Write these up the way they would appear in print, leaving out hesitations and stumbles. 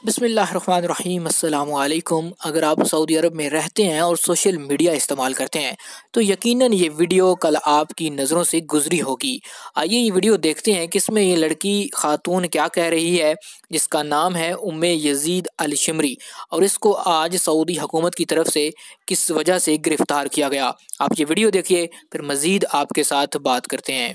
बिस्मिल्लाहिर्रहमानिर्रहीम अस्सलामुअलैकुम। अगर आप सऊदी अरब में रहते हैं और सोशल मीडिया इस्तेमाल करते हैं तो यकीनन ये वीडियो कल आपकी नज़रों से गुजरी होगी। आइए ये वीडियो देखते हैं कि इसमें ये लड़की खातून क्या कह रही है, जिसका नाम है उम्मे यजीद अल शिमरी, और इसको आज सऊदी हुकूमत की तरफ से किस वजह से गिरफ्तार किया गया। आप ये वीडियो देखिए, फिर मज़ीद आपके साथ बात करते हैं।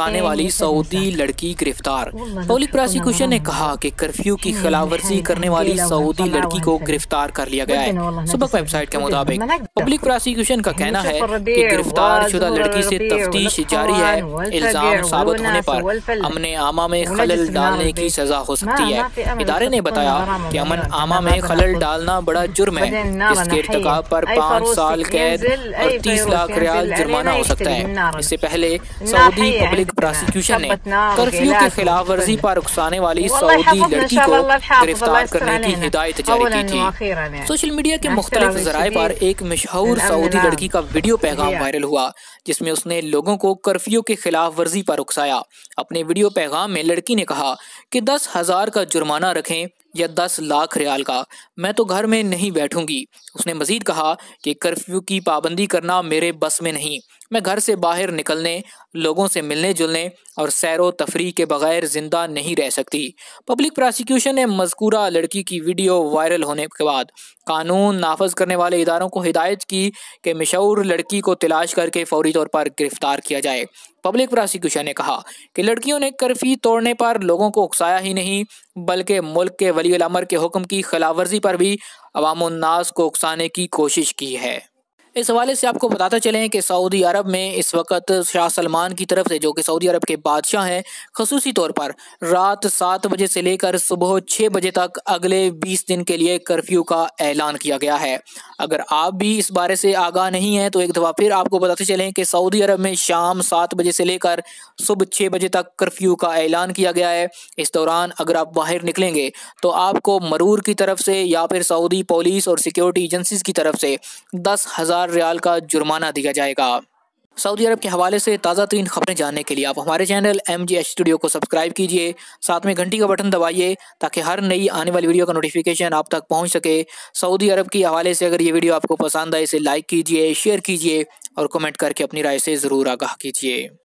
आने वाली सऊदी लड़की गिरफ्तार। पब्लिक प्रोसिक्यूशन ने कहा कि कर्फ्यू की खिलाफवर्जी करने वाली सऊदी लड़की को गिरफ्तार कर लिया गया है। सुबक वेबसाइट के मुताबिक पब्लिक प्रोसिक्यूशन का कहना है कि गिरफ्तार शुदा लड़की से तफ्तीश जारी है। इल्जाम साबित होने पर अमन आमा में खलल डालने की सजा हो सकती है। इदारे ने बताया कि अमन आमा में खलल डालना बड़ा जुर्म है, जिसके इर्तिकाब पर 5 साल कैद और 30 लाख रियाल जुर्माना हो सकता है। इससे पहले सऊदी पब्लिक प्रोसिक्यूशन ने कर्फ्यू की खिलाफ वर्जी पर उकसाने वाली सऊदी लड़की को गिरफ्तार करने की हिदायत जारी की थी। सोशल मीडिया के मुख्तलिफ जराए पर एक मशहूर सऊदी लड़की का वीडियो पैगाम वायरल हुआ, जिसमें उसने लोगों को कर्फ्यू की खिलाफ वर्जी पर उकसाया। अपने वीडियो पैगाम में लड़की ने कहा कि 10,000 का जुर्माना रखें या 10 लाख रियाल का, मैं तो घर में नहीं बैठूंगी। उसने मजीद कहा कि कर्फ्यू की पाबंदी करना मेरे बस में नहीं, मैं घर से बाहर निकलने, लोगों से मिलने जुलने और सैरो तफरी के बगैर जिंदा नहीं रह सकती। पब्लिक प्रोसिक्यूशन ने मज़कूरा लड़की की वीडियो वायरल होने के बाद कानून नाफज करने वाले इदारों को हिदायत की कि मशहूर लड़की को तलाश करके फौरी तौर पर गिरफ्तार किया जाए। पब्लिक प्रोसिक्यूशन ने कहा कि लड़कियों ने कर्फ्यू तोड़ने पर लोगों को उकसाया ही नहीं, बल्कि मुल्क के वली उल अमर के हुक्म की खिलाफवर्जी पर भी अवामुन्नास को उकसाने की कोशिश की है। इस हवाले से आपको बताते चलें कि सऊदी अरब में इस वक्त शाह सलमान की तरफ से, जो कि सऊदी अरब के बादशाह हैं, खसूसी तौर पर रात 7 बजे से लेकर सुबह 6 बजे तक अगले 20 दिन के लिए कर्फ्यू का ऐलान किया गया है। अगर आप भी इस बारे से आगाह नहीं हैं तो एक दफ़ा फिर आपको बताते चलें कि सऊदी अरब में शाम 7 बजे से लेकर सुबह 6 बजे तक कर्फ्यू का ऐलान किया गया है। इस दौरान अगर आप बाहर निकलेंगे तो आपको मरूर की तरफ से या फिर सऊदी पुलिस और सिक्योरिटी एजेंसीज की तरफ से 10,000 रियाल का जुर्माना दिया जाएगा। सऊदी अरब के हवाले से ताज़ा तरीन खबरें जानने के लिए आप हमारे चैनल MGH स्टूडियो को सब्सक्राइब कीजिए, साथ में घंटी का बटन दबाइए ताकि हर नई आने वाली वीडियो का नोटिफिकेशन आप तक पहुंच सके। सऊदी अरब के हवाले से अगर ये वीडियो आपको पसंद आए इसे लाइक कीजिए, शेयर कीजिए और कमेंट करके अपनी राय से ज़रूर आगाह कीजिए।